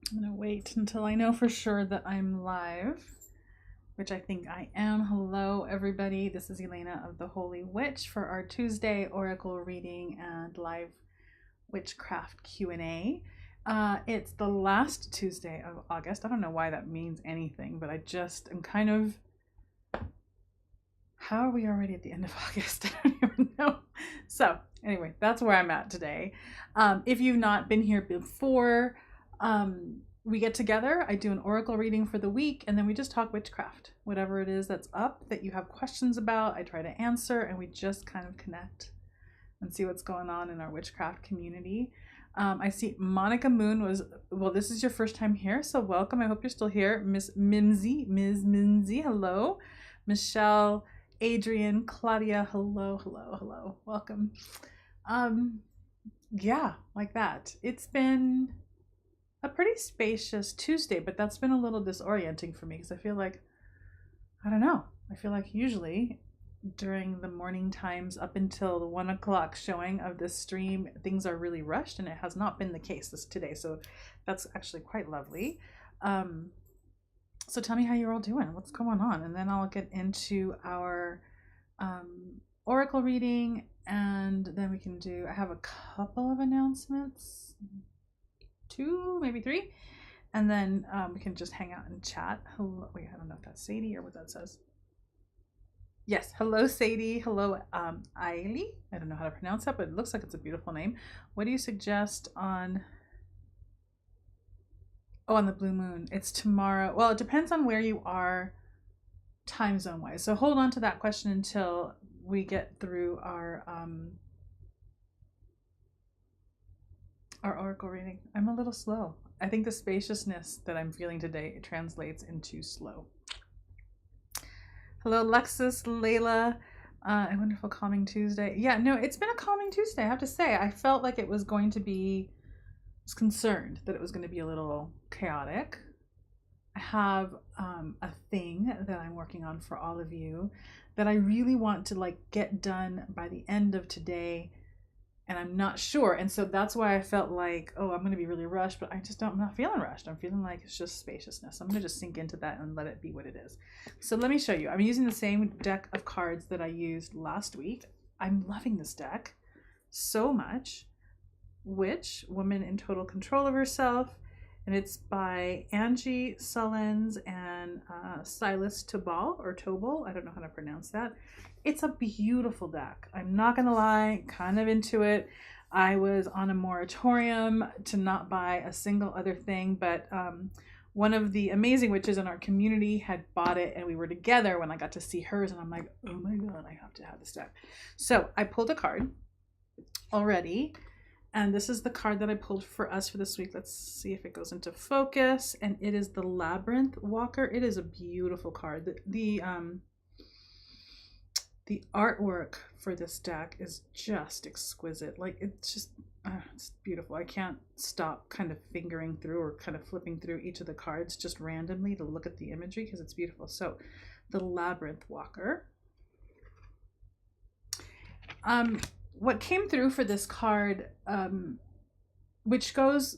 I'm gonna wait until I know for sure that I'm live, which I think I am. Hello, everybody. This is Elena of the Holy Witch for our Tuesday Oracle reading and live Witchcraft Q&A. It's the last Tuesday of August. I don't know why that means anything, but I just am kind of... How are we already at the end of August? I don't even know. So anyway, that's where I'm at today. If you've not been here before, we get together. I do an oracle reading for the week, and then we just talk witchcraft. Whatever it is that's up that you have questions about, I try to answer, and we just kind of connect and see what's going on in our witchcraft community. I see Monica Moon was, well, this is your first time here, so welcome. I hope you're still here. Ms. Mimsy, hello. Michelle, Adrian, Claudia, hello, welcome. Yeah, like that. It's been a pretty spacious Tuesday, but that's been a little disorienting for me because I feel like, I don't know, I feel like usually during the morning times up until the 1 o'clock showing of this stream, things are really rushed, and it has not been the case today, so that's actually quite lovely. So tell me how you're all doing, what's going on, and then I'll get into our oracle reading, and then we can do, I have a couple of announcements, 2, maybe 3, and then we can just hang out and chat. Hello, wait, I don't know if that's Sadie or what that says. Yes, hello Sadie, hello Ailey. I don't know how to pronounce that, but it looks like it's a beautiful name. What do you suggest on... Oh, on the blue moon? It's tomorrow. Well, it depends on where you are time zone wise. So hold on to that question until we get through our oracle reading. I'm a little slow. I think the spaciousness that I'm feeling today translates into slow. Hello, Lexus, Layla. A wonderful calming Tuesday. Yeah, no, it's been a calming Tuesday, I have to say. I felt like it was going to be... I was concerned that it was going to be a little chaotic. I have a thing that I'm working on for all of you that I really want to like get done by the end of today, and I'm not sure, and so that's why I felt like, oh, I'm going to be really rushed, but I'm not feeling rushed. I'm feeling like it's just spaciousness. I'm going to just sink into that and let it be what it is. So let me show you. I'm using the same deck of cards that I used last week. I'm loving this deck so much. Witch, Woman in Total Control of Herself, and it's by Angie Sullins and Silas Tobal, or Tobal, I don't know how to pronounce that. It's a beautiful deck. I'm not gonna lie, kind of into it. I was on a moratorium to not buy a single other thing, but one of the amazing witches in our community had bought it, and we were together when I got to see hers, and I'm like, oh my god, I have to have this deck. So I pulled a card already, and this is the card that I pulled for us for this week. Let's see if it goes into focus, and it is the Labyrinth Walker. It is a beautiful card. The artwork for this deck is just exquisite. Like, it's just, it's beautiful. I can't stop kind of fingering through or kind of flipping through each of the cards just randomly to look at the imagery because it's beautiful. So, the Labyrinth Walker. What came through for this card, which goes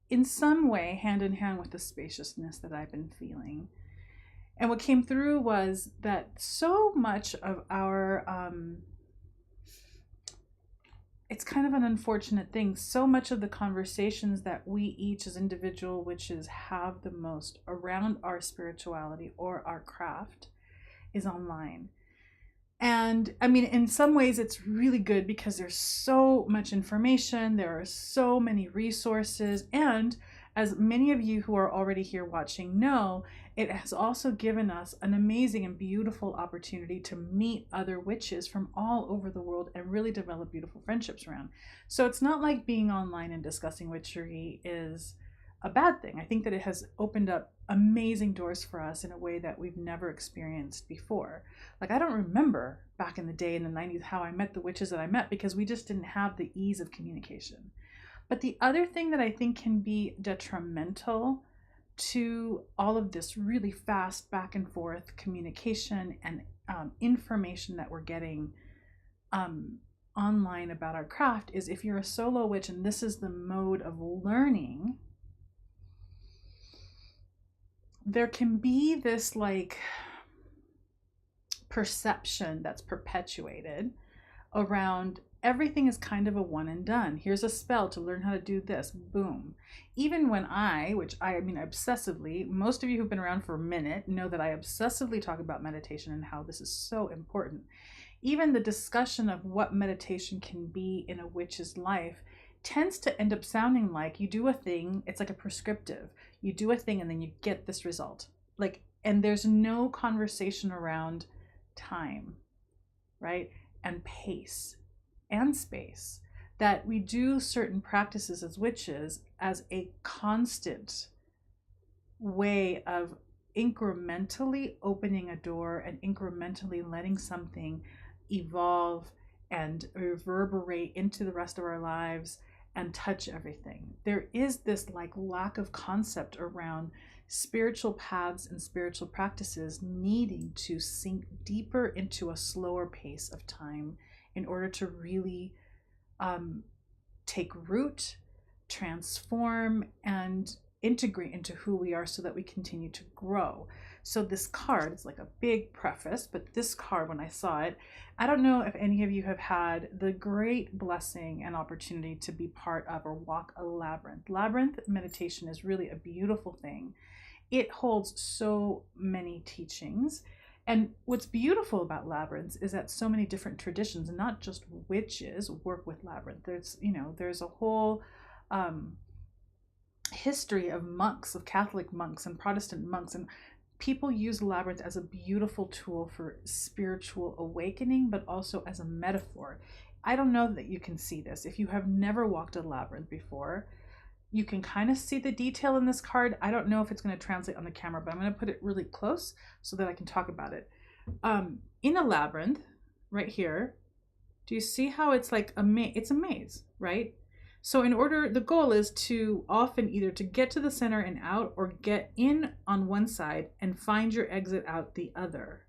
in some way hand in hand with the spaciousness that I've been feeling. And what came through was that so much of our, it's kind of an unfortunate thing, so much of the conversations that we each as individual witches have the most around our spirituality or our craft is online. And I mean, in some ways it's really good because there's so much information, there are so many resources, and as many of you who are already here watching know, it has also given us an amazing and beautiful opportunity to meet other witches from all over the world and really develop beautiful friendships around. So it's not like being online and discussing witchery is a bad thing. I think that it has opened up amazing doors for us in a way that we've never experienced before. Like, I don't remember back in the day in the 90s how I met the witches that I met because we just didn't have the ease of communication. But the other thing that I think can be detrimental to all of this really fast back and forth communication and information that we're getting online about our craft is if you're a solo witch and this is the mode of learning, there can be this like perception that's perpetuated around everything is kind of a one and done. Here's a spell to learn how to do this. Boom. Even when I mean obsessively, most of you who've been around for a minute know that I obsessively talk about meditation and how this is so important. Even the discussion of what meditation can be in a witch's life tends to end up sounding like you do a thing, it's like a prescriptive. You do a thing and then you get this result. Like, and there's no conversation around time, right? And pace and space, that we do certain practices as witches as a constant way of incrementally opening a door and incrementally letting something evolve and reverberate into the rest of our lives and touch everything. There is this like lack of concept around spiritual paths and spiritual practices needing to sink deeper into a slower pace of time in order to really take root, transform, and integrate into who we are so that we continue to grow. So this card is like a big preface, but this card, when I saw it, I don't know if any of you have had the great blessing and opportunity to be part of or walk a labyrinth. Labyrinth meditation is really a beautiful thing. It holds so many teachings. And what's beautiful about labyrinths is that so many different traditions, and not just witches, work with labyrinth. There's a whole history of monks, of Catholic monks and Protestant monks, and people use labyrinth as a beautiful tool for spiritual awakening, but also as a metaphor. I don't know that you can see this. If you have never walked a labyrinth before, you can kind of see the detail in this card. I don't know if it's going to translate on the camera, but I'm going to put it really close so that I can talk about it. In a labyrinth, right here, do you see how it's like it's a maze, right? So the goal is to often either to get to the center and out, or get in on one side and find your exit out the other.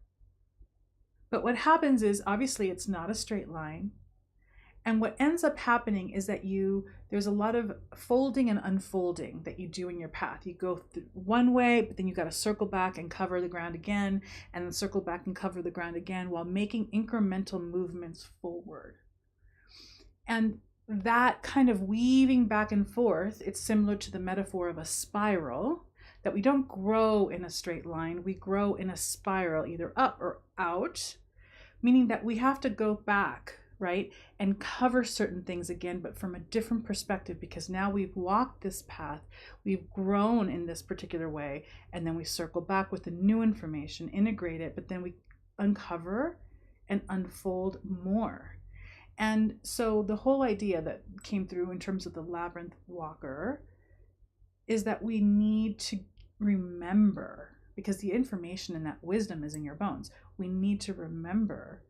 But what happens is, obviously, it's not a straight line. And what ends up happening is that there's a lot of folding and unfolding that you do in your path. You go one way, but then you got to circle back and cover the ground again, and then circle back and cover the ground again, while making incremental movements forward. And that kind of weaving back and forth, it's similar to the metaphor of a spiral, that we don't grow in a straight line, we grow in a spiral, either up or out, meaning that we have to go back, right, and cover certain things again, but from a different perspective, because now we've walked this path, we've grown in this particular way, and then we circle back with the new information, integrate it, but then we uncover and unfold more. And so the whole idea that came through in terms of the labyrinth walker is that we need to remember, because the information and that wisdom is in your bones, we need to remember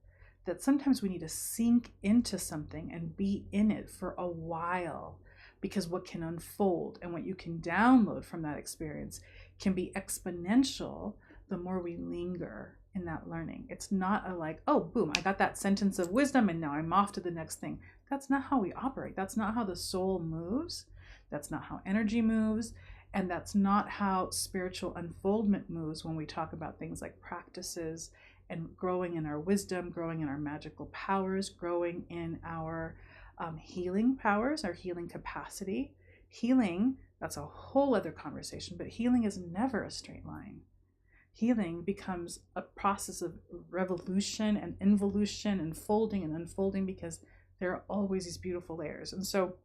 that sometimes we need to sink into something and be in it for a while, because what can unfold and what you can download from that experience can be exponential the more we linger in that learning. It's not a like, oh, boom, I got that sentence of wisdom and now I'm off to the next thing. That's not how we operate. That's not how the soul moves. That's not how energy moves. And that's not how spiritual unfoldment moves when we talk about things like practices and growing in our wisdom, growing in our magical powers, growing in our healing powers, our healing capacity. Healing, that's a whole other conversation, but healing is never a straight line. Healing becomes a process of revolution and involution and folding and unfolding, because there are always these beautiful layers. And so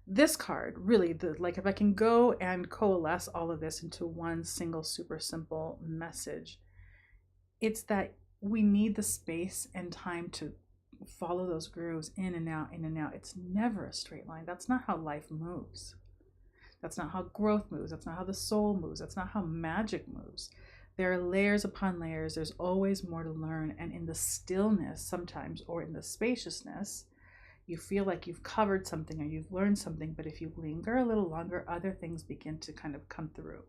this card, really, if I can go and coalesce all of this into one single super simple message, it's that we need the space and time to follow those grooves in and out, in and out. It's never a straight line. That's not how life moves. That's not how growth moves. That's not how the soul moves. That's not how magic moves. There are layers upon layers. There's always more to learn. And in the stillness sometimes, or in the spaciousness, you feel like you've covered something or you've learned something. But if you linger a little longer, other things begin to kind of come through.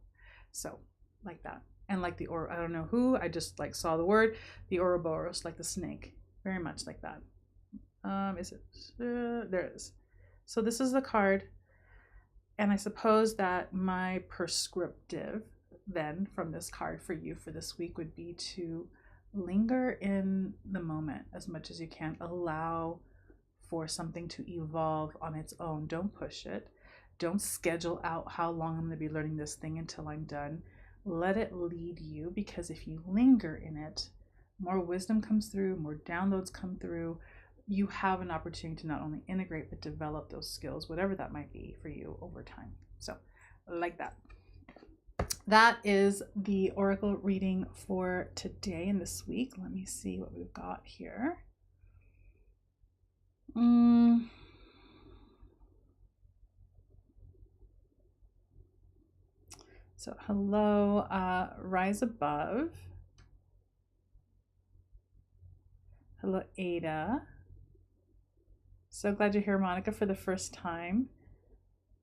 So like that. And like I don't know who, I just like saw the word, the Ouroboros, like the snake. Very much like that. Is it? There it is. So this is the card. And I suppose that my prescriptive then from this card for you for this week would be to linger in the moment as much as you can. Allow for something to evolve on its own. Don't push it. Don't schedule out how long I'm going to be learning this thing until I'm done. Let it lead you, because if you linger in it, more wisdom comes through, more downloads come through. You have an opportunity to not only integrate but develop those skills, whatever that might be for you over time. So like that. That is the oracle reading for today and this week. Let me see what we've got here. So hello, Rise Above. Hello, Ada. So glad you're here, Monica, for the first time.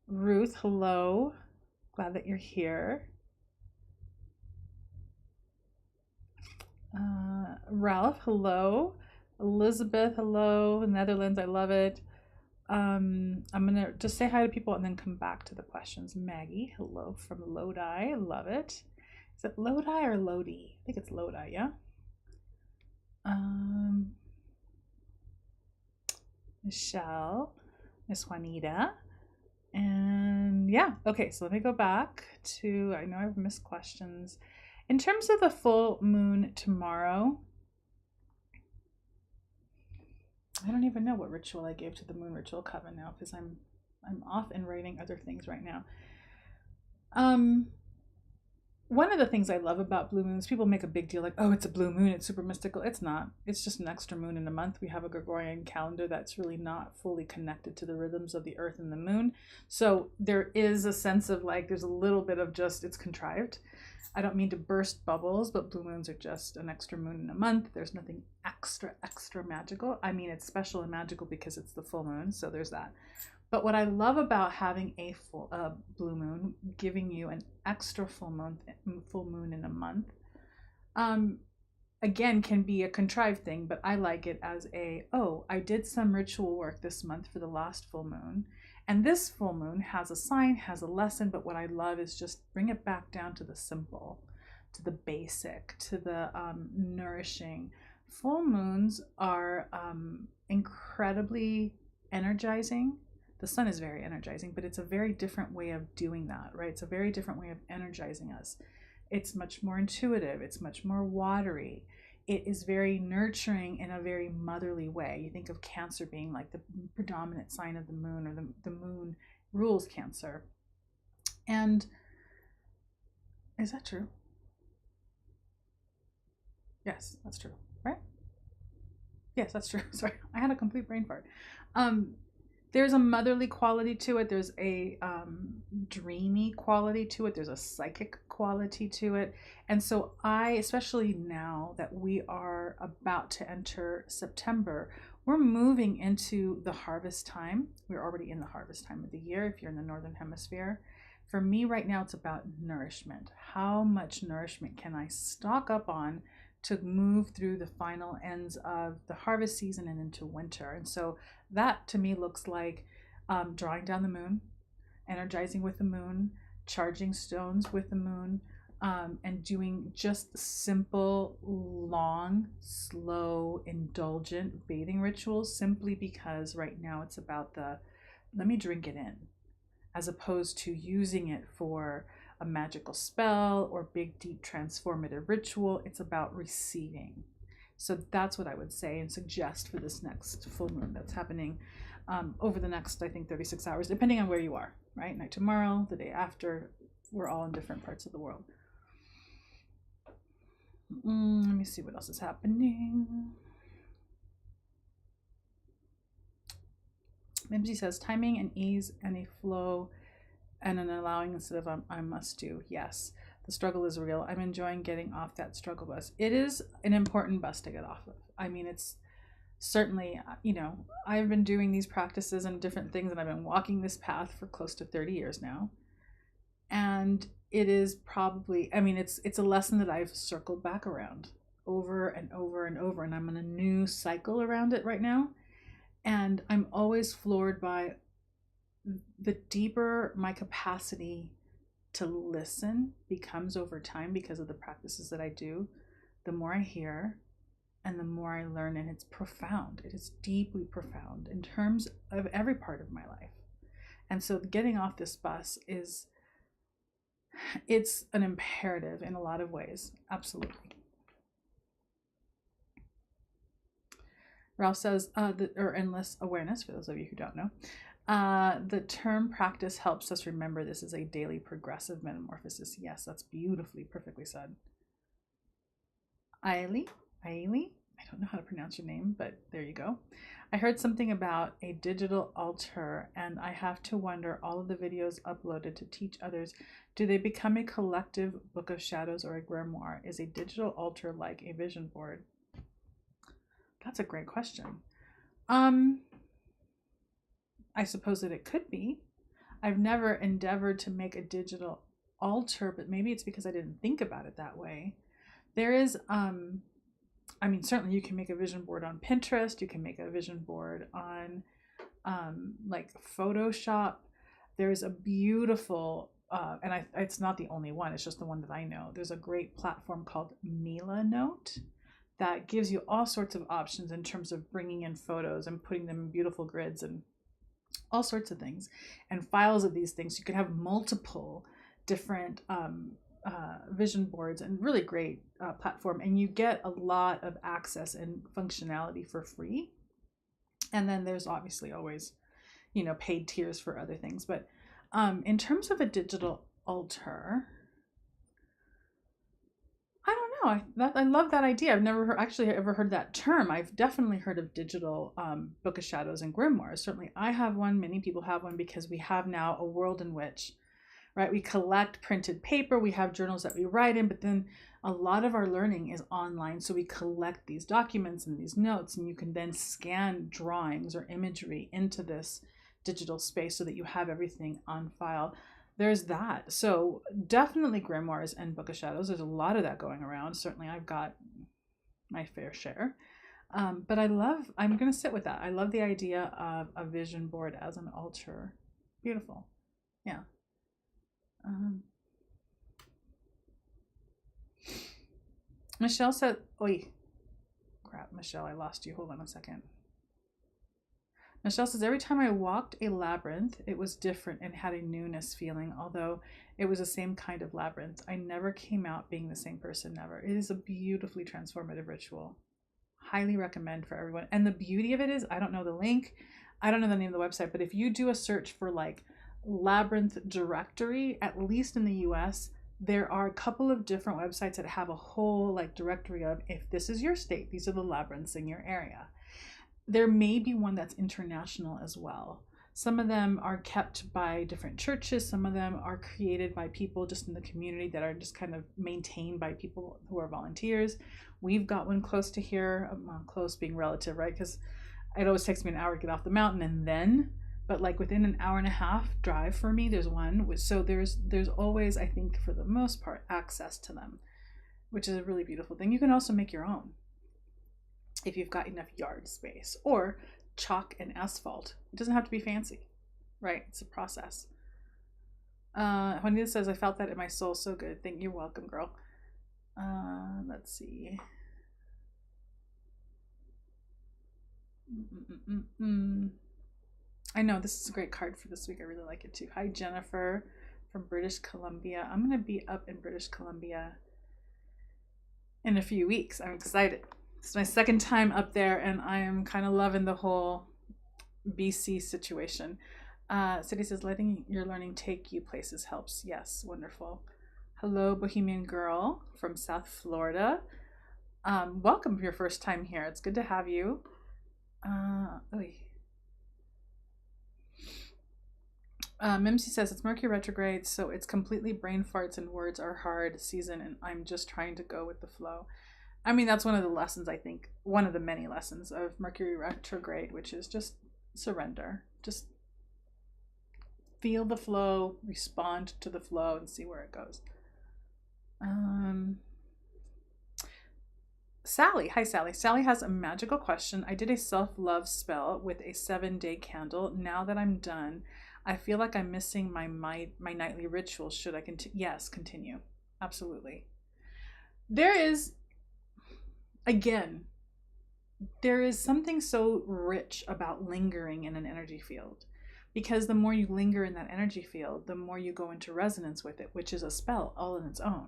Ruth, hello. Glad that you're here. Ralph, hello. Elizabeth, hello. Netherlands, I love it. I'm gonna just say hi to people and then come back to the questions. Maggie, hello from Lodi, I love it. Is it Lodi or Lodi? I think it's Lodi, yeah. Michelle, Miss Juanita, and yeah, okay, so let me go back to, I know I've missed questions. In terms of the full moon tomorrow, I don't even know what ritual I gave to the moon ritual coven now, because I'm off and writing other things right now. One of the things I love about blue moons, people make a big deal like, oh, it's a blue moon, it's super mystical. It's not. It's just an extra moon in a month. We have a Gregorian calendar that's really not fully connected to the rhythms of the earth and the moon. So there is a sense of like, there's a little bit of just, it's contrived. I don't mean to burst bubbles, but blue moons are just an extra moon in a month. There's nothing extra magical. I mean, it's special and magical because it's the full moon, so there's that. But what I love about having a full blue moon, giving you an extra full moon in a month, again, can be a contrived thing, but I like it as a, oh, I did some ritual work this month for the last full moon, and this full moon has a sign, has a lesson, but what I love is just bring it back down to the simple, to the basic, to the nourishing. Full moons are incredibly energizing. The sun is very energizing, but it's a very different way of doing that, right? It's a very different way of energizing us. It's much more intuitive. It's much more watery. It is very nurturing in a very motherly way. You think of Cancer being like the predominant sign of the moon, or the moon rules Cancer. And is that true? Yes, that's true, right? Yes, that's true. Sorry, I had a complete brain fart. There's a motherly quality to it. There's a dreamy quality to it. There's a psychic quality to it. And so I, especially now that we are about to enter September, we're moving into the harvest time. We're already in the harvest time of the year if you're in the Northern Hemisphere. For me right now, it's about nourishment. How much nourishment can I stock up on to move through the final ends of the harvest season and into winter? And so that to me looks like drawing down the moon, energizing with the moon, charging stones with the moon, and doing just simple, long, slow, indulgent bathing rituals, simply because right now it's about the, let me drink it in, as opposed to using it for a magical spell or big, deep, transformative ritual. It's about receiving. So that's what I would say and suggest for this next full moon that's happening over the next, I think, 36 hours, depending on where you are, right? Night tomorrow, the day after, we're all in different parts of the world. Let me see what else is happening. Mimsy says, timing and ease and a flow and an allowing instead of I must do. Yes, the struggle is real. I'm enjoying getting off that struggle bus. It is an important bus to get off of. I mean, it's certainly, you know, I've been doing these practices and different things, and I've been walking this path for close to 30 years now. And it is probably, I mean, it's a lesson that I've circled back around over and over and over, and I'm in a new cycle around it right now. And I'm always floored by the deeper my capacity to listen becomes over time because of the practices that I do, the more I hear and the more I learn. And it's profound. It is deeply profound in terms of every part of my life. And so getting off this bus it's an imperative in a lot of ways. Absolutely. Ralph says, or endless awareness, for those of you who don't know. The term practice helps us remember this is a daily progressive metamorphosis. Yes, that's beautifully, perfectly said. Ailey, I don't know how to pronounce your name, but there you go. I heard something about a digital altar, and I have to wonder, all of the videos uploaded to teach others, do they become a collective book of shadows or a grimoire? Is a digital altar like a vision board? That's a great question. I suppose that it could be. I've never endeavored to make a digital altar, but maybe it's because I didn't think about it that way. There is, I mean, certainly you can make a vision board on Pinterest. You can make a vision board on like Photoshop. There's a beautiful, and it's not the only one, it's just the one that I know. There's a great platform called Milanote that gives you all sorts of options in terms of bringing in photos and putting them in beautiful grids and all sorts of things and files of these things. You can have multiple different vision boards, and really great platform, and you get a lot of access and functionality for free. And then there's obviously always, you know, paid tiers for other things. But in terms of a digital altar, I don't know. I love that idea. I've never ever heard that term. I've definitely heard of digital Book of Shadows and grimoires. Certainly I have one. Many people have one, because we have now a world in which, right, we collect printed paper, we have journals that we write in, but then a lot of our learning is online. So we collect these documents and these notes, and you can then scan drawings or imagery into this digital space so that you have everything on file. There's that. So definitely grimoires and Book of Shadows. There's a lot of that going around. Certainly I've got my fair share. But I'm going to sit with that. I love the idea of a vision board as an altar. Beautiful. Yeah. Michelle said, oi, crap, Michelle, I lost you. Hold on a second. Michelle says, every time I walked a labyrinth, it was different and had a newness feeling, although it was the same kind of labyrinth. I never came out being the same person, never. It is a beautifully transformative ritual. Highly recommend for everyone. And the beauty of it is, I don't know the link, I don't know the name of the website, but if you do a search for like Labyrinth directory, at least in the US, there are a couple of different websites that have a whole like directory of, if this is your state, these are the labyrinths in your area. There may be one that's international as well. Some of them are kept by different churches. Some of them are created by people just in the community that are just kind of maintained by people who are volunteers. We've got one close to here, close being relative, right? Because it always takes me an hour to get off the mountain, and then, but like within an hour and a half drive for me, there's one. So there's always, I think for the most part, access to them, which is a really beautiful thing. You can also make your own if you've got enough yard space, or chalk and asphalt. It doesn't have to be fancy, right? It's a process. Juanita says, I felt that in my soul. So good. Thank you. You're welcome, girl. Let's see. I know this is a great card for this week. I really like it too. Hi, Jennifer from British Columbia. I'm going to be up in British Columbia in a few weeks. I'm excited. It's my second time up there, and I am kind of loving the whole BC situation. City says, letting your learning take you places helps. Yes, wonderful. Hello, Bohemian Girl from South Florida. Welcome for your first time here. It's good to have you. Mimsy says, it's Mercury retrograde, so it's completely brain farts and words are hard season, and I'm just trying to go with the flow. I mean, that's one of the lessons, I think, one of the many lessons of Mercury retrograde, which is just surrender. Just feel the flow, respond to the flow, and see where it goes. Sally. Hi, Sally. Sally has a magical question. I did a self-love spell with a 7-day candle. Now that I'm done, I feel like I'm missing my nightly rituals. Should I continue? Yes, continue. Absolutely. There is, again, there is something so rich about lingering in an energy field, because the more you linger in that energy field, the more you go into resonance with it, which is a spell all in its own.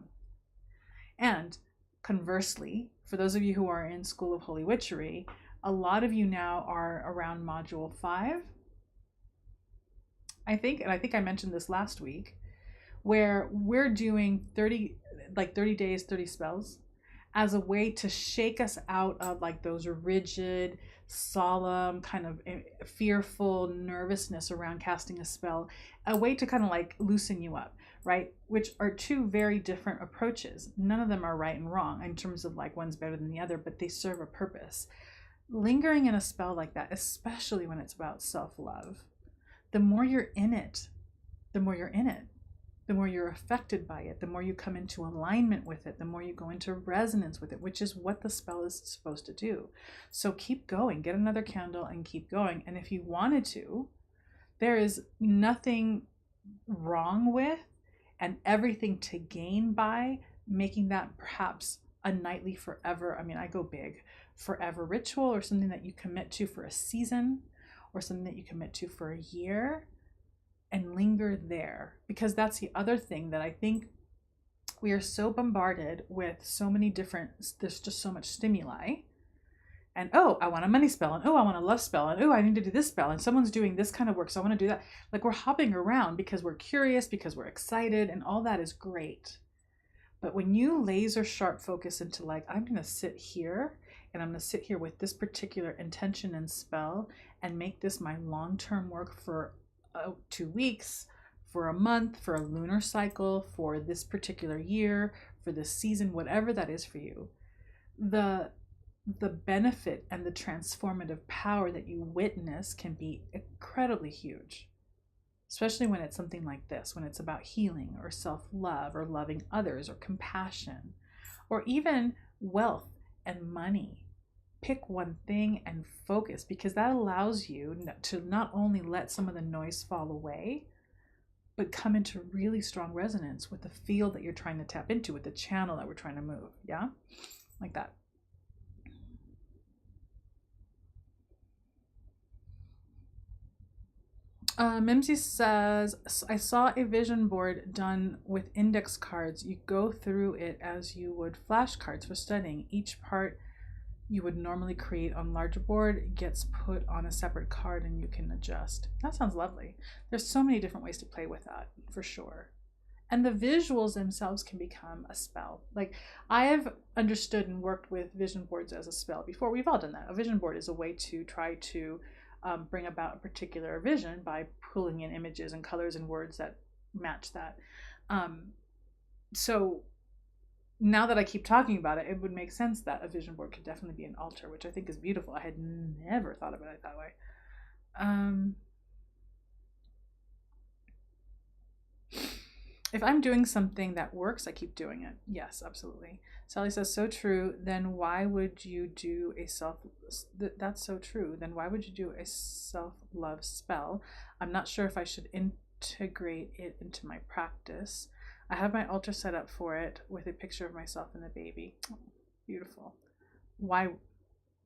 And conversely, for those of you who are in School of Holy Witchery, a lot of you now are around module 5, I think, and I think I mentioned this last week, where we're doing 30 days, 30 spells as a way to shake us out of like those rigid, solemn, kind of fearful nervousness around casting a spell, a way to kind of like loosen you up, right? Which are two very different approaches. None of them are right and wrong in terms of like one's better than the other, but they serve a purpose. Lingering in a spell like that, especially when it's about self-love, the more you're in it, the more you're in it, the more you're affected by it, the more you come into alignment with it, the more you go into resonance with it, which is what the spell is supposed to do. So keep going, get another candle and keep going. And if you wanted to, there is nothing wrong with and everything to gain by making that perhaps a nightly forever, I mean, I go big, forever ritual, or something that you commit to for a season, or something that you commit to for a year, and linger there. Because that's the other thing that I think we are so bombarded with, so many different, there's just so much stimuli, and oh, I want a money spell, and oh, I want a love spell, and oh, I need to do this spell, and someone's doing this kind of work, so I want to do that. Like, we're hopping around because we're curious, because we're excited, and all that is great. But when you laser sharp focus into like, I'm going to sit here, and I'm going to sit here with this particular intention and spell and make this my long-term work for 2 weeks, for a month, for a lunar cycle, for this particular year, for this season, whatever that is for you, the benefit and the transformative power that you witness can be incredibly huge, especially when it's something like this, when it's about healing or self-love or loving others or compassion or even wealth and money. Pick one thing and focus, because that allows you to not only let some of the noise fall away, but come into really strong resonance with the field that you're trying to tap into, with the channel that we're trying to move. Yeah, like that. Mimsy says, I saw a vision board done with index cards. You go through it as you would flashcards for studying. Each part you would normally create on larger board gets put on a separate card and you can adjust. That sounds lovely. There's so many different ways to play with that, for sure. And the visuals themselves can become a spell. Like, I have understood and worked with vision boards as a spell before. We've all done that. A vision board is a way to try to bring about a particular vision by pulling in images and colors and words that match that. So now that I keep talking about it, it would make sense that a vision board could definitely be an altar, which I think is beautiful. I had never thought about it that way. If I'm doing something that works, I keep doing it. Yes, absolutely. Sally says, so true. Then why would you do a that's so true. Then why would you do a self-love spell? I'm not sure if I should integrate it into my practice. I have my altar set up for it with a picture of myself and the baby. Oh, beautiful. Why?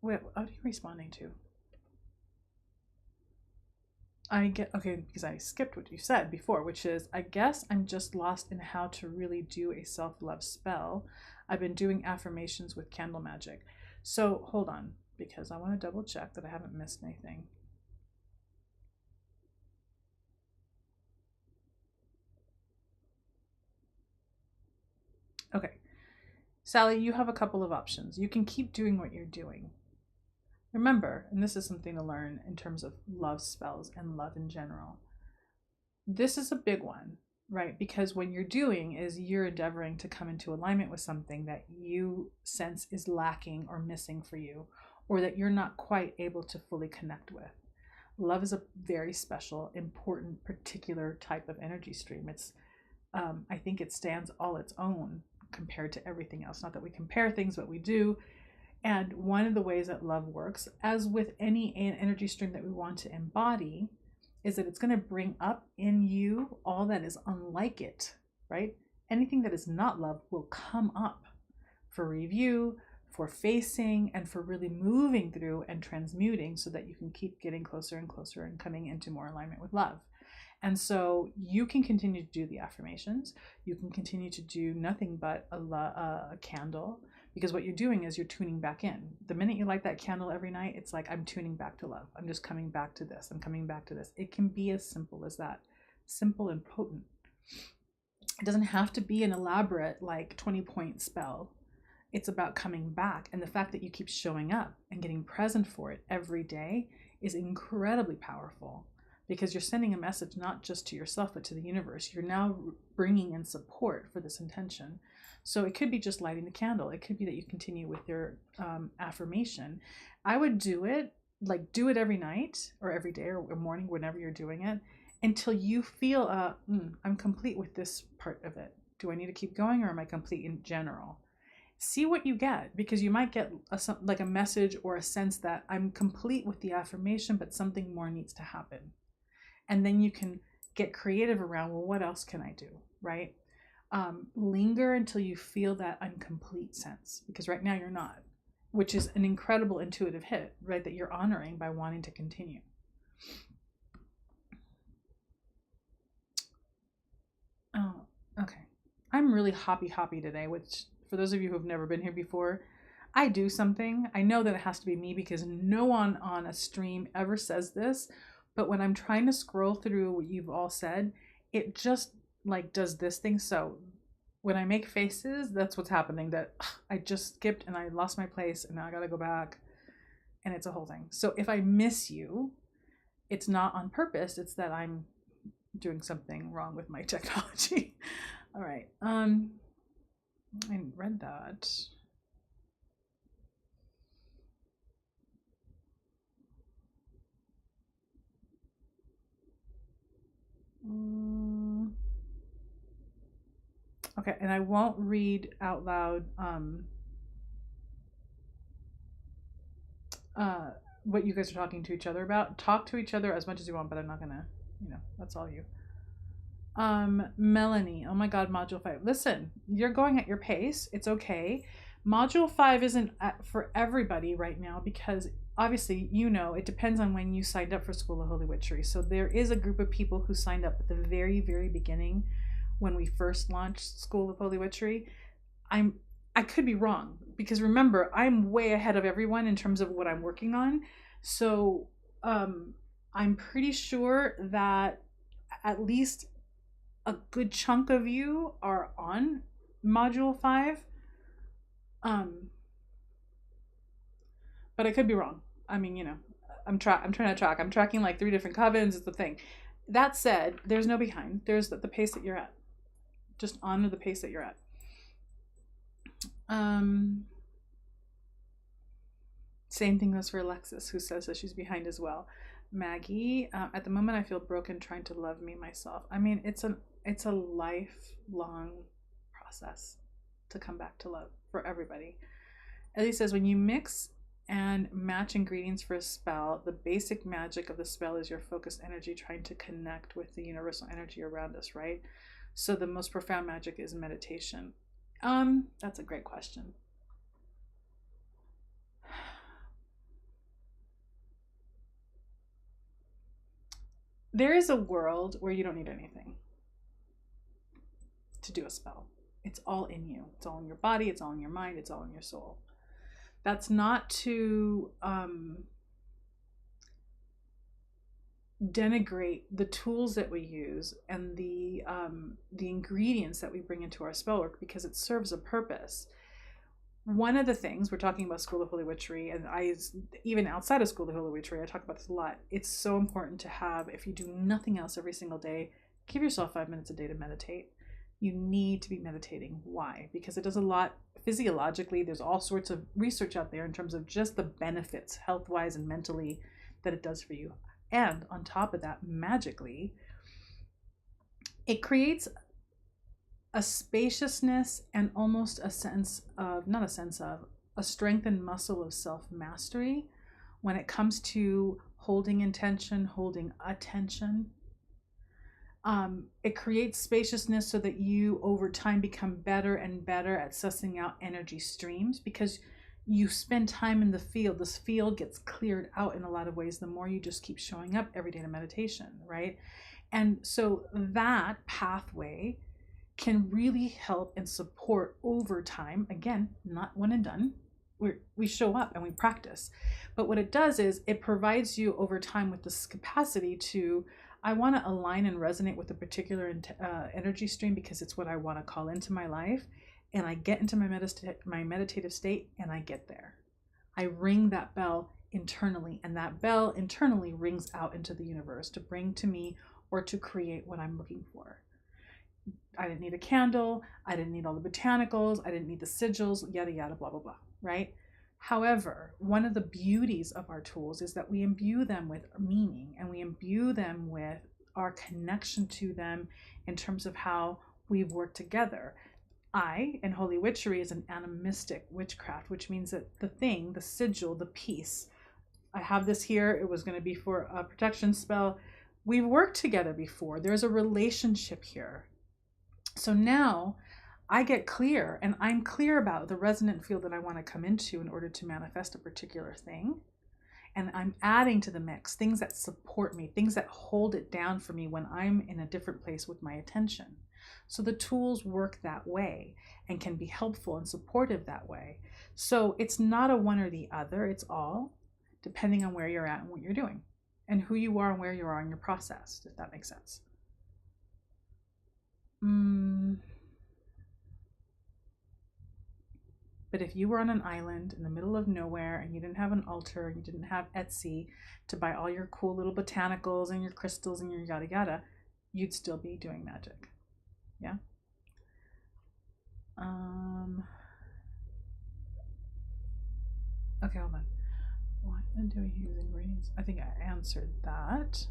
What are you responding to? Okay, because I skipped what you said before, which is, I guess I'm just lost in how to really do a self-love spell. I've been doing affirmations with candle magic. So hold on, because I want to double check that I haven't missed anything. Okay, Sally, you have a couple of options. You can keep doing what you're doing. Remember, and this is something to learn in terms of love spells and love in general, this is a big one, right? Because what you're doing is you're endeavoring to come into alignment with something that you sense is lacking or missing for you, or that you're not quite able to fully connect with. Love is a very special, important, particular type of energy stream. It's, I think it stands all its own compared to everything else. Not that we compare things, but we do. And one of the ways that love works, as with any energy stream that we want to embody, is that it's going to bring up in you all that is unlike it, right? Anything that is not love will come up for review, for facing, and for really moving through and transmuting so that you can keep getting closer and closer and coming into more alignment with love. And so you can continue to do the affirmations. You can continue to do nothing but a candle, because what you're doing is you're tuning back in. The minute you light that candle every night, it's like, I'm tuning back to love. I'm just coming back to this. I'm coming back to this. It can be as simple as that. Simple and potent. It doesn't have to be an elaborate, like 20-point spell. It's about coming back. And the fact that you keep showing up and getting present for it every day is incredibly powerful, because you're sending a message not just to yourself, but to the universe. You're now bringing in support for this intention. So it could be just lighting the candle. It could be that you continue with your affirmation. I would do it every night or every day or morning, whenever you're doing it, until you feel, I'm complete with this part of it. Do I need to keep going, or am I complete in general? See what you get, because you might get a message or a sense that I'm complete with the affirmation, but something more needs to happen. And then you can get creative around, well, what else can I do, right? Linger until you feel that incomplete sense, because right now you're not, which is an incredible intuitive hit, right? That you're honoring by wanting to continue. Oh, okay. I'm really hoppy today, which for those of you who have never been here before, I do something. I know that it has to be me because no one on a stream ever says this, but when I'm trying to scroll through what you've all said, it just like does this thing. So when I make faces, that's what's happening, that I just skipped and I lost my place and now I gotta go back, and it's a whole thing. So if I miss you, it's not on purpose. It's that I'm doing something wrong with my technology. All right. I read that. Okay, and I won't read out loud what you guys are talking to each other about. Talk to each other as much as you want, but I'm not gonna, that's all you. Melanie, oh my god, module 5. Listen, you're going at your pace. It's okay. Module 5 isn't for everybody right now, because obviously, it depends on when you signed up for School of Holy Witchery. So there is a group of people who signed up at the very, very beginning when we first launched School of Holy Witchery. I could be wrong, because remember, I'm way ahead of everyone in terms of what I'm working on. So I'm pretty sure that at least a good chunk of you are on module 5. But I could be wrong. I mean, I'm trying to track. I'm tracking like 3 different covens. It's the thing. That said, there's no behind. There's the pace that you're at. Just honor the pace that you're at. Same thing goes for Alexis, who says that she's behind as well. Maggie, at the moment I feel broken trying to love me myself. I mean, it's a lifelong process to come back to love for everybody. Ellie says, when you mix and match ingredients for a spell, the basic magic of the spell is your focused energy trying to connect with the universal energy around us, right? So the most profound magic is meditation. That's a great question. There is a world where you don't need anything to do a spell. It's all in you. It's all in your body. It's all in your mind. It's all in your soul. That's not to denigrate the tools that we use and the ingredients that we bring into our spell work, because it serves a purpose. One of the things, we're talking about School of Holy Witchery, and even outside of School of Holy Witchery, I talk about this a lot. It's so important to have, if you do nothing else every single day, give yourself 5 minutes a day to meditate. You need to be meditating. Why? Because it does a lot physiologically. There's all sorts of research out there in terms of just the benefits, health-wise and mentally, that it does for you. And on top of that, magically, it creates a spaciousness and almost a strengthened muscle of self-mastery when it comes to holding intention, holding attention. It creates spaciousness so that you over time become better and better at sussing out energy streams, because you spend time in the field. This field gets cleared out in a lot of ways the more you just keep showing up every day to meditation, right? And so that pathway can really help and support over time. Again, not one and done. We show up and we practice. But what it does is it provides you over time with this capacity to, I want to align and resonate with a particular energy stream because it's what I want to call into my life. And I get into my meditative state and I get there. I ring that bell internally, and that bell internally rings out into the universe to bring to me or to create what I'm looking for. I didn't need a candle. I didn't need all the botanicals. I didn't need the sigils, yada, yada, blah, blah, blah, right? However, one of the beauties of our tools is that we imbue them with meaning, and we imbue them with our connection to them in terms of how we've worked together. I, in Holy Witchery, is an animistic witchcraft, which means that the thing, the sigil, the piece, I have this here. It was going to be for a protection spell. We've worked together before. There's a relationship here. So now I get clear, and I'm clear about the resonant field that I want to come into in order to manifest a particular thing. And I'm adding to the mix things that support me, things that hold it down for me when I'm in a different place with my attention. So the tools work that way and can be helpful and supportive that way. So it's not a one or the other, it's all depending on where you're at and what you're doing and who you are and where you are in your process, if that makes sense. But if you were on an island in the middle of nowhere and you didn't have an altar, you didn't have Etsy to buy all your cool little botanicals and your crystals and your yada yada, you'd still be doing magic. Yeah. Okay, hold on. What do we use ingredients? I think I answered that.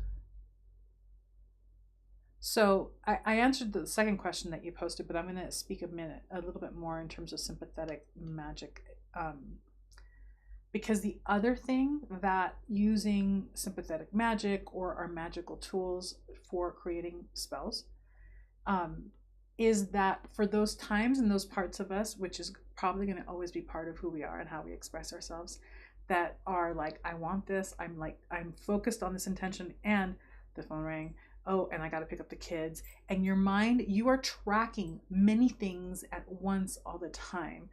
So I answered the second question that you posted, but I'm going to speak a little bit more in terms of sympathetic magic. Because the other thing that using sympathetic magic or our magical tools for creating spells is that for those times and those parts of us, which is probably going to always be part of who we are and how we express ourselves, that are like, I want this, I'm focused on this intention, and the phone rang, oh, and I got to pick up the kids, and your mind, you are tracking many things at once all the time.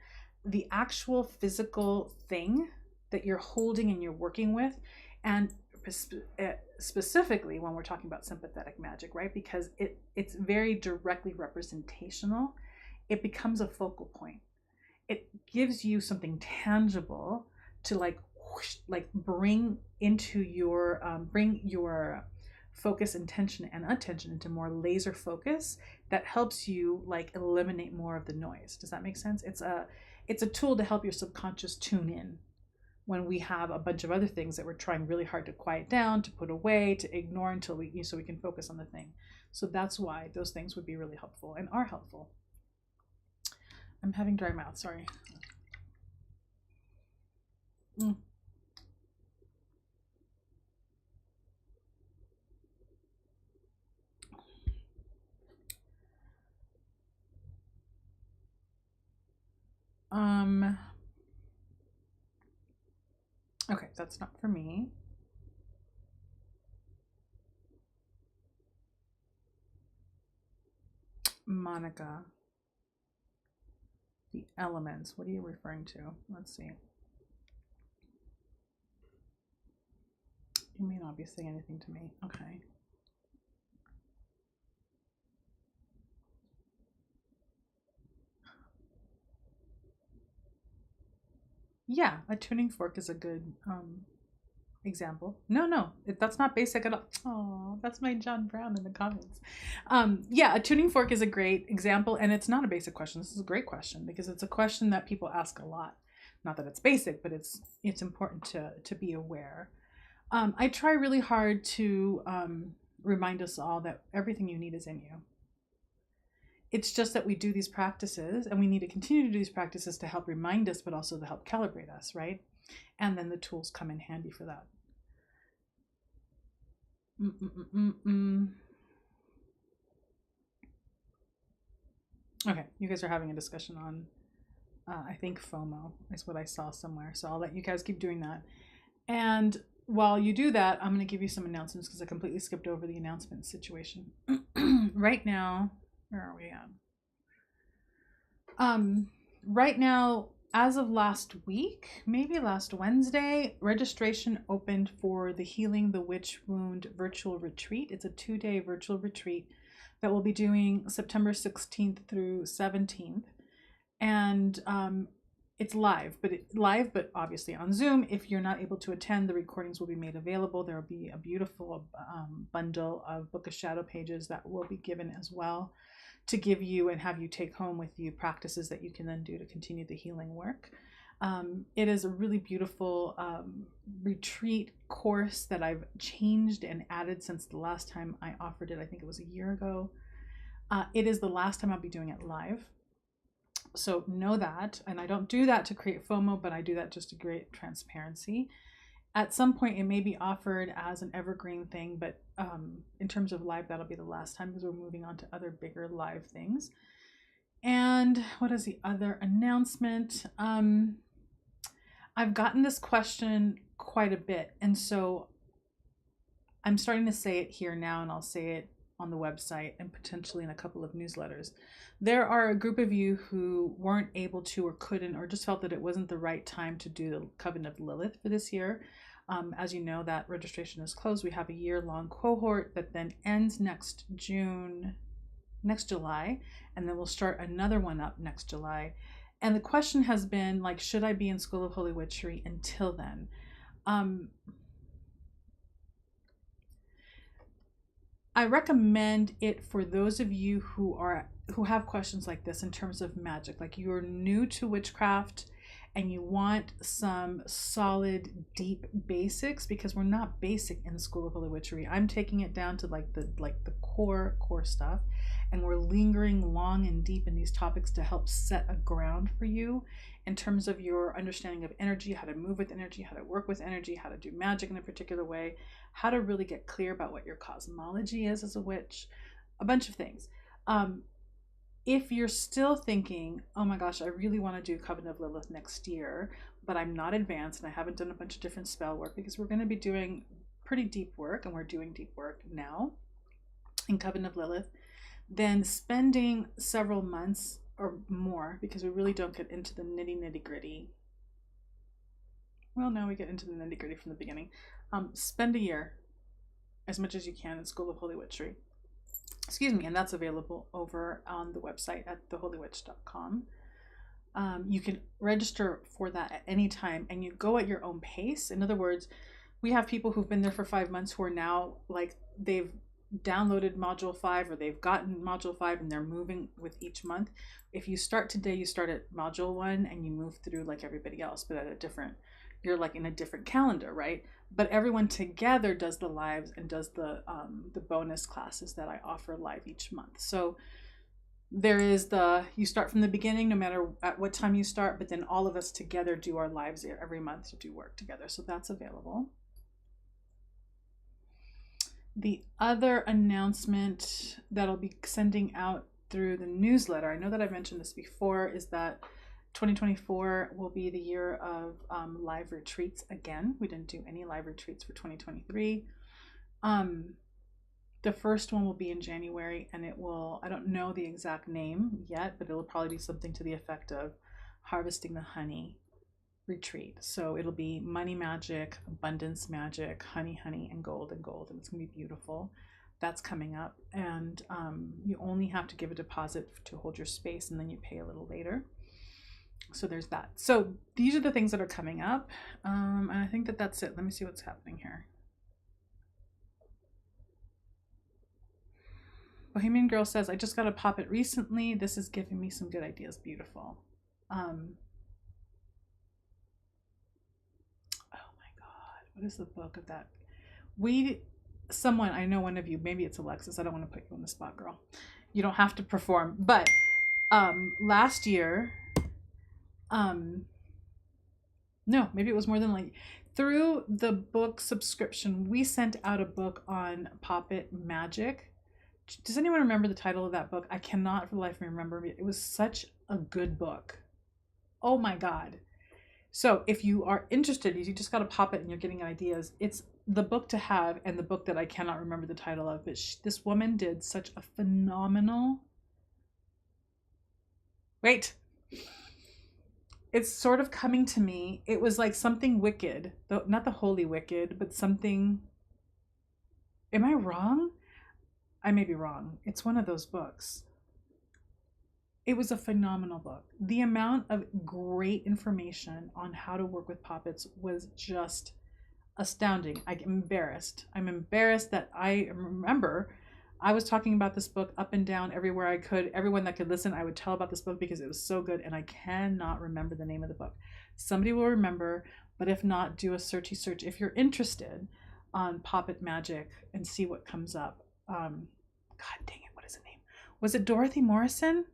The actual physical thing that you're holding and you're working with, and specifically when we're talking about sympathetic magic, right? Because it's very directly representational. It becomes a focal point. It gives you something tangible to like bring into your bring your focus, intention, and attention into more laser focus that helps you like eliminate more of the noise. Does that make sense? It's a tool to help your subconscious tune in when we have a bunch of other things that we're trying really hard to quiet down, to put away, to ignore until so we can focus on the thing. So that's why those things would be really helpful and are helpful. I'm having dry mouth, sorry. Okay, that's not for me. Monica. The elements, what are you referring to? Let's see. You may not be saying anything to me. Okay. Yeah, a tuning fork is a good example. No, that's not basic at all. Oh, that's my John Brown in the comments. Yeah, a tuning fork is a great example, and it's not a basic question. This is a great question because it's a question that people ask a lot. Not that it's basic, but it's important to be aware. I try really hard to remind us all that everything you need is in you. It's just that we do these practices, and we need to continue to do these practices to help remind us, but also to help calibrate us, right? And then the tools come in handy for that. Okay, you guys are having a discussion on, I think FOMO is what I saw somewhere. So I'll let you guys keep doing that. And while you do that, I'm going to give you some announcements because I completely skipped over the announcement situation. Right now, where are we at? Right now, as of last week, maybe last Wednesday, registration opened for the Healing the Witch Wound virtual retreat. It's a 2-day virtual retreat that we'll be doing September 16th through 17th. And it's live, but obviously on Zoom. If you're not able to attend, the recordings will be made available. There will be a beautiful bundle of Book of Shadow pages that will be given as well, to give you and have you take home with you practices that you can then do to continue the healing work. It is a really beautiful retreat course that I've changed and added since the last time I offered it. I think it was a year ago. It is the last time I'll be doing it live. So know that. And I don't do that to create FOMO, but I do that just to create transparency. At some point, it may be offered as an evergreen thing, but in terms of live, that'll be the last time because we're moving on to other bigger live things. And what is the other announcement? I've gotten this question quite a bit, and so I'm starting to say it here now, and I'll say it on the website and potentially in a couple of newsletters. There are a group of you who weren't able to or couldn't or just felt that it wasn't the right time to do the Coven of Lilith for this year. As you know, that registration is closed. We have a year-long cohort that then ends next July, and then we'll start another one up next July. And the question has been like, should I be in School of Holy Witchery until then? I recommend it for those of you who have questions like this in terms of magic, like you're new to witchcraft and you want some solid, deep basics, because we're not basic in School of Holy Witchery. I'm taking it down to like the core stuff, and we're lingering long and deep in these topics to help set a ground for you in terms of your understanding of energy, how to move with energy, how to work with energy, how to do magic in a particular way, how to really get clear about what your cosmology is as a witch, a bunch of things. If you're still thinking, oh my gosh, I really want to do Coven of Lilith next year, but I'm not advanced and I haven't done a bunch of different spell work, because we're going to be doing pretty deep work, and we're doing deep work now in Coven of Lilith, then spending several months or more, because we really don't get into the nitty gritty. Well, no, we get into the nitty gritty from the beginning. Spend a year, as much as you can, in School of Holy Witchery. Excuse me, and that's available over on the website at theholywitch.com. You can register for that at any time, and you go at your own pace. In other words, we have people who've been there for 5 months who are now like they've downloaded module 5 or they've gotten module 5 and they're moving with each month. If you start today, you start at module 1 and you move through like everybody else, but you're like in a different calendar, right? But everyone together does the lives and does the bonus classes that I offer live each month. So there is you start from the beginning, no matter at what time you start, but then all of us together do our lives every month to do work together. So that's available. The other announcement that I'll be sending out through the newsletter, I know that I've mentioned this before, is that 2024 will be the year of live retreats again. We didn't do any live retreats for 2023. The first one will be in January, and I don't know the exact name yet, but it'll probably be something to the effect of Harvesting the Honey Retreat. So it'll be money magic, abundance magic, honey, and gold, and it's gonna be beautiful. That's coming up, and you only have to give a deposit to hold your space, and then you pay a little later. So there's that. So these are the things that are coming up, and I think that's it. Let me see what's happening here. Bohemian Girl says, I just got a pop it recently. This is giving me some good ideas. Beautiful. Oh my God, what is the book of that? Someone, I know one of you, maybe it's Alexis. I don't want to put you on the spot, girl. You don't have to perform, but last year, no, maybe it was more than like through the book subscription, we sent out a book on Poppet Magic. Does anyone remember the title of that book? I cannot for the life of me remember. It was such a good book. Oh my God. So if you are interested, you just got to pop it and you're getting ideas. It's the book to have and the book that I cannot remember the title of. But this woman did such a phenomenal... Wait. It's sort of coming to me. It was like something wicked. Not the holy wicked, but something... Am I wrong? I may be wrong. It's one of those books. It was a phenomenal book. The amount of great information on how to work with poppets was just astounding. I'm embarrassed. I'm embarrassed that I remember I was talking about this book up and down everywhere I could. Everyone that could listen, I would tell about this book because it was so good, and I cannot remember the name of the book. Somebody will remember, but if not, do a searchy search if you're interested on Poppet Magic and see what comes up. God dang it, what is the name? Was it Dorothy Morrison?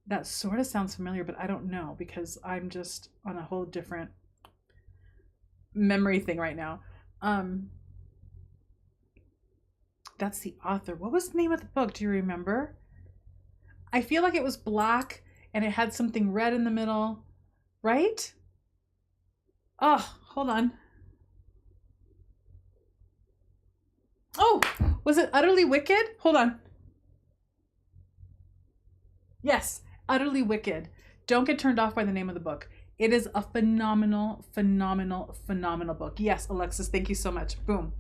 That sort of sounds familiar, but I don't know because I'm just on a whole different memory thing right now. That's the author. What was the name of the book? Do you remember? I feel like it was black and it had something red in the middle, right? Oh, hold on. Oh, was it Utterly Wicked? Hold on. Yes, Utterly Wicked. Don't get turned off by the name of the book. It is a phenomenal, phenomenal, phenomenal book. Yes, Alexis, thank you so much. Boom.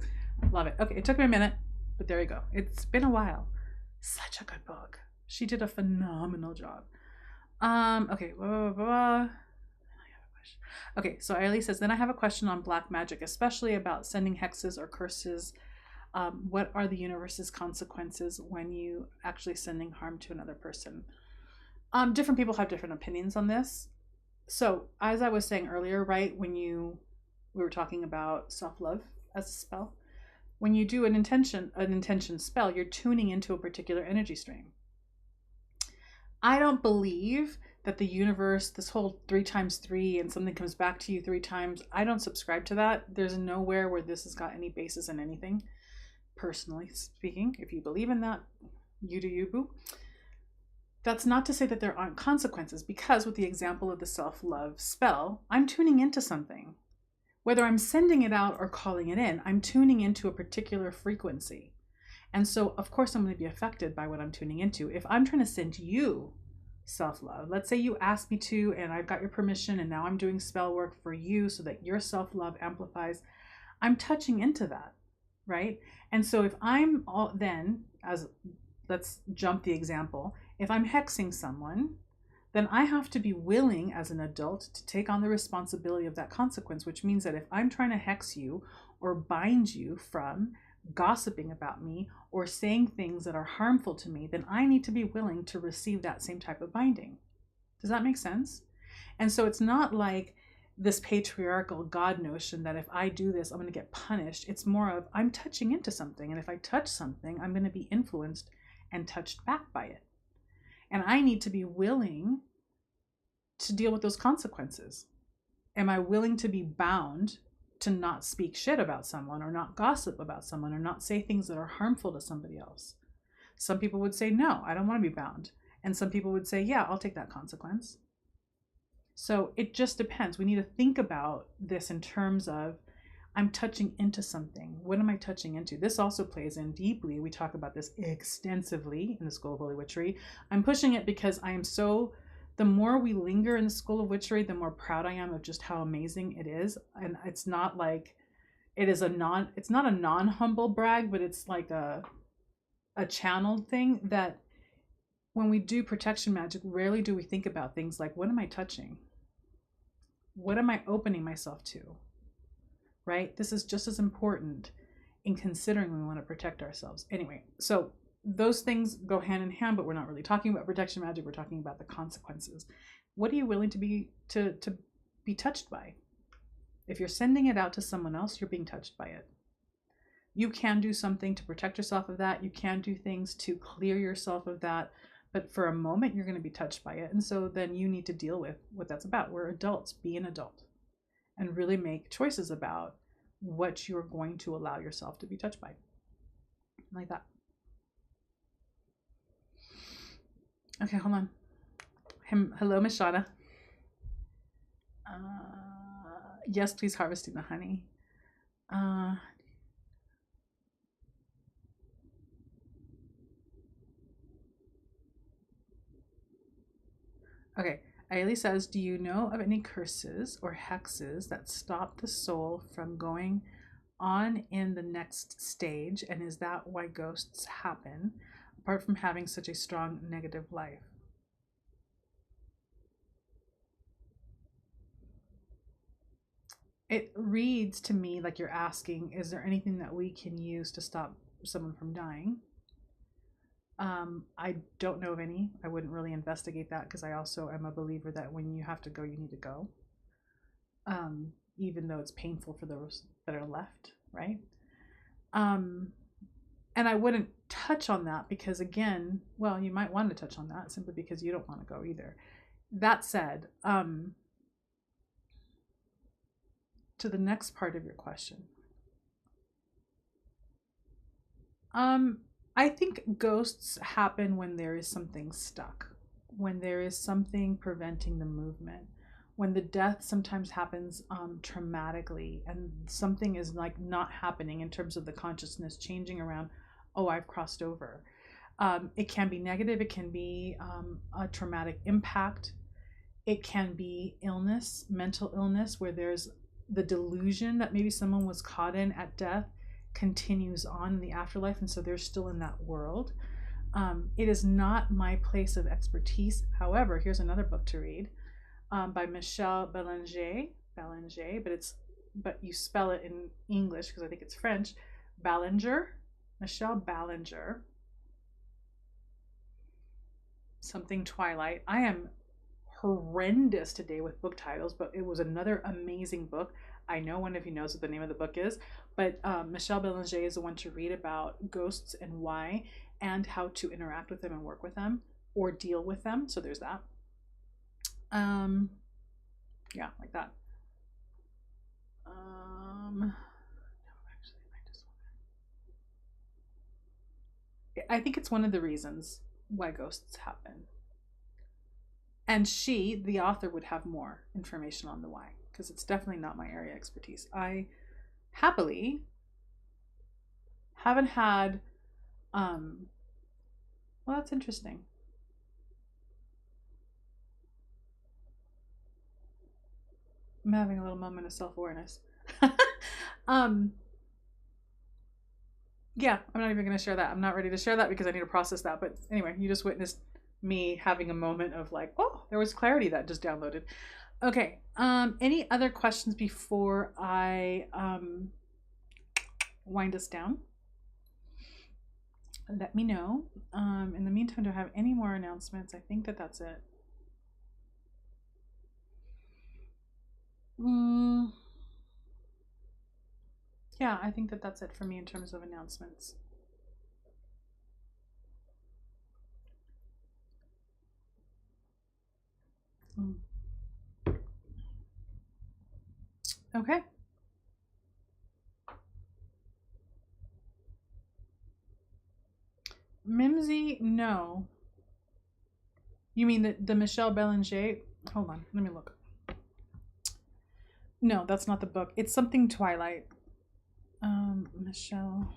Love it. Okay, it took me a minute, but there you go. It's been a while. Such a good book. She did a phenomenal job. Okay. Okay, so Ailey says, then I have a question on black magic, especially about sending hexes or curses. What are the universe's consequences when you actually sending harm to another person? Different people have different opinions on this. So as I was saying earlier, right, we were talking about self-love as a spell. When you do an intention spell, you're tuning into a particular energy stream. I don't believe that the universe, this whole 3 times 3 and something comes back to you 3 times, I don't subscribe to that. There's nowhere where this has got any basis in anything, personally speaking. If you believe in that, you do you, boo. That's not to say that there aren't consequences, because with the example of the self-love spell, I'm tuning into something. Whether I'm sending it out or calling it in, I'm tuning into a particular frequency. And so, of course, I'm going to be affected by what I'm tuning into. If I'm trying to send you self-love, let's say you asked me to, and I've got your permission, and now I'm doing spell work for you so that your self-love amplifies, I'm touching into that, right? And so if I'm let's jump the example, if I'm hexing someone, then I have to be willing as an adult to take on the responsibility of that consequence, which means that if I'm trying to hex you or bind you from gossiping about me or saying things that are harmful to me, then I need to be willing to receive that same type of binding. Does that make sense? And so it's not like this patriarchal God notion that if I do this, I'm going to get punished. It's more of I'm touching into something. And if I touch something, I'm going to be influenced and touched back by it. And I need to be willing to deal with those consequences. Am I willing to be bound to not speak shit about someone or not gossip about someone or not say things that are harmful to somebody else? Some people would say, no, I don't want to be bound. And some people would say, yeah, I'll take that consequence. So it just depends. We need to think about this in terms of I'm touching into something. What am I touching into? This also plays in deeply. We talk about this extensively in the School of Holy Witchery. I'm pushing it because the more we linger in the School of Witchery, the more proud I am of just how amazing it is. And it's not like it's not a non-humble brag, but it's like a channeled thing that when we do protection magic, rarely do we think about things like, what am I touching? What am I opening myself to? Right? This is just as important in considering we want to protect ourselves. Anyway, so those things go hand in hand, but we're not really talking about protection magic. We're talking about the consequences. What are you willing to be touched by? If you're sending it out to someone else, you're being touched by it. You can do something to protect yourself of that. You can do things to clear yourself of that. But for a moment, you're going to be touched by it. And so then you need to deal with what that's about. We're adults. Be an adult. and really make choices about what you're going to allow yourself to be touched by. Like that. Okay, hold on. Hello, Miss Shauna. Yes, please harvesting the honey. Okay, Ailey says, do you know of any curses or hexes that stop the soul from going on in the next stage? And is that why ghosts happen, apart from having such a strong negative life? It reads to me like you're asking, is there anything that we can use to stop someone from dying? I don't know of any. I wouldn't really investigate that because I also am a believer that when you have to go, you need to go. Even though it's painful for those that are left, right? And I wouldn't touch on that because, again, well, you might want to touch on that simply because you don't want to go either. That said, to the next part of your question. I think ghosts happen when there is something stuck, when there is something preventing the movement, when the death sometimes happens traumatically and something is like not happening in terms of the consciousness changing around, oh, I've crossed over. It can be negative. It can be a traumatic impact. It can be illness, mental illness, where there's the delusion that maybe someone was caught in at death continues on in the afterlife, and so they're still in that world. It is not my place of expertise. However, here's another book to read by Michel Balanger, but you spell it in English because I think it's French. Balanger, Michel Balanger. Something Twilight. I am horrendous today with book titles, but it was another amazing book. I know one of you knows what the name of the book is, but Michel Belanger is the one to read about ghosts and why, and how to interact with them and work with them or deal with them. So there's that. Yeah, like that. I think it's one of the reasons why ghosts happen. And she, the author, would have more information on the why, because it's definitely not my area of expertise. I happily haven't had, well, that's interesting. I'm having a little moment of self-awareness. Yeah, I'm not even going to share that. I'm not ready to share that because I need to process that. But anyway, you just witnessed me having a moment of like, oh, there was clarity that just downloaded. Okay. Any other questions before I wind us down? Let me know. In the meantime, do I have any more announcements? I think that that's it. Yeah, I think that that's it for me in terms of announcements. Okay. Mimsy, no. You mean the Michel Belanger? Hold on, let me look. No, that's not the book. It's something Twilight. Michelle.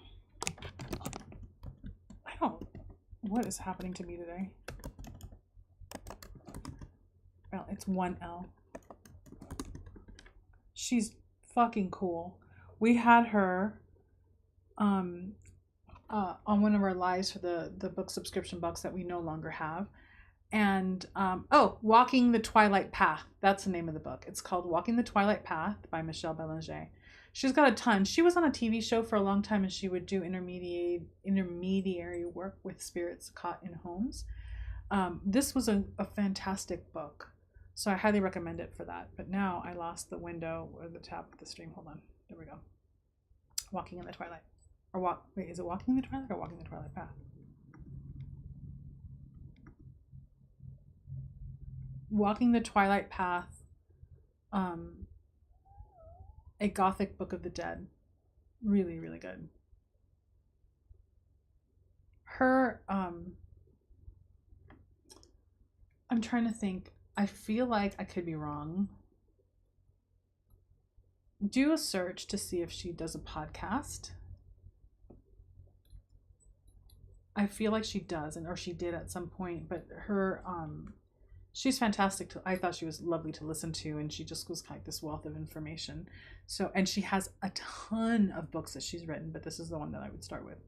What is happening to me today? Well, it's 1L. She's fucking cool. We had her on one of our lives for the book subscription box that we no longer have. And Walking the Twilight Path. That's the name of the book. It's called Walking the Twilight Path by Michel Belanger. She's got a ton. She was on a TV show for a long time, and she would do intermediary work with spirits caught in homes. This was a fantastic book, so I highly recommend it for that. But now I lost the window or the tab of the stream. Hold on. There we go. Walking in the Twilight. Is it Walking in the Twilight or Walking the Twilight Path? Walking the Twilight Path a gothic Book of the Dead. Really, really good. Her, I'm trying to think. I feel like I could be wrong. Do a search to see if she does a podcast. I feel like she does, or she did at some point, but her, she's fantastic. I thought she was lovely to listen to, and she just was like this wealth of information. So, and she has a ton of books that she's written, but this is the one that I would start with.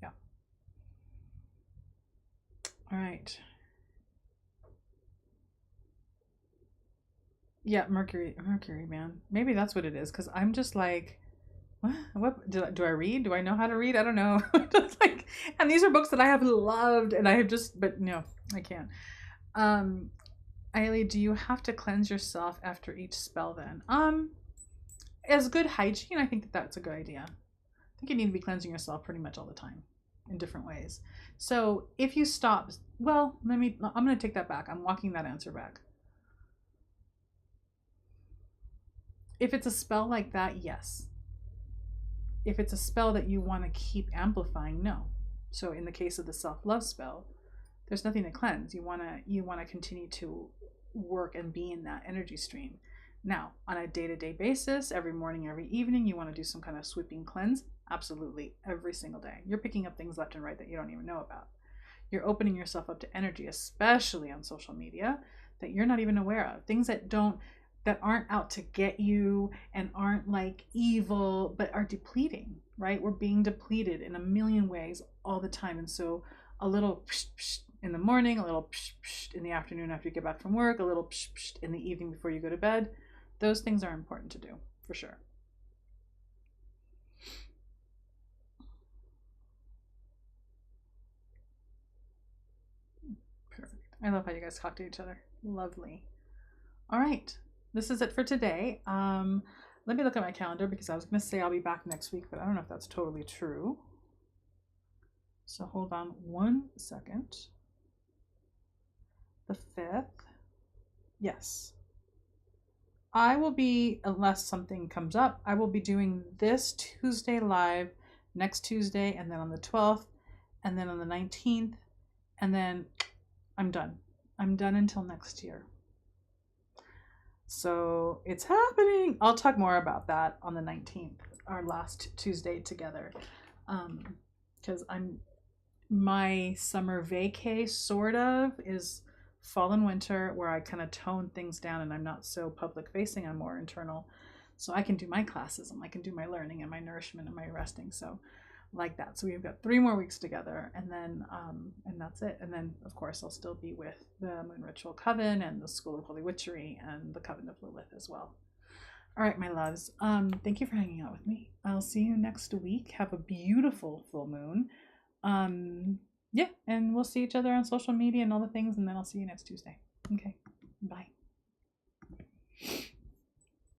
Yeah. All right. Yeah, Mercury, man. Maybe that's what it is, because I'm just like, what do I read? Do I know how to read? I don't know. Just like, and these are books that I have loved, and I have just, but no, I can't. Ailey, do you have to cleanse yourself after each spell then? As good hygiene, I think that's a good idea. I think you need to be cleansing yourself pretty much all the time in different ways. So if you stop, well, I'm going to take that back. I'm walking that answer back. If it's a spell like that, yes. If it's a spell that you want to keep amplifying, no. So in the case of the self-love spell, there's nothing to cleanse. You want to continue to work and be in that energy stream. Now, on a day-to-day basis, every morning, every evening, you want to do some kind of sweeping cleanse. Absolutely, every single day. You're picking up things left and right that you don't even know about. You're opening yourself up to energy, especially on social media, that you're not even aware of. Things that aren't out to get you and aren't like evil, but are depleting, right? We're being depleted in a million ways all the time. And so a little psh, psh in the morning, a little psh, psh in the afternoon after you get back from work, a little psh, psh in the evening before you go to bed. Those things are important to do, for sure. Perfect. I love how you guys talk to each other. Lovely. All right. This is it for today. Let me look at my calendar, because I was going to say I'll be back next week, but I don't know if that's totally true. So hold on one second. The 5th. Yes. I will be, unless something comes up, I will be doing this Tuesday live, next Tuesday, and then on the 12th, and then on the 19th, and then I'm done. I'm done until next year. So it's happening. I'll talk more about that on the 19th, our last Tuesday together. Because my summer vacay sort of is fall and winter, where I kind of tone things down and I'm not so public facing, I'm more internal. So I can do my classes and I can do my learning and my nourishment and my resting. So like that. So we've got 3 more weeks together, and then and that's it. And then of course I'll still be with the Moon Ritual Coven and the School of Holy Witchery and the Coven of Lilith as well. All right, my loves. Thank you for hanging out with me. I'll see you next week. Have a beautiful full moon. Yeah, and we'll see each other on social media and all the things, and then I'll see you next Tuesday. Okay, bye.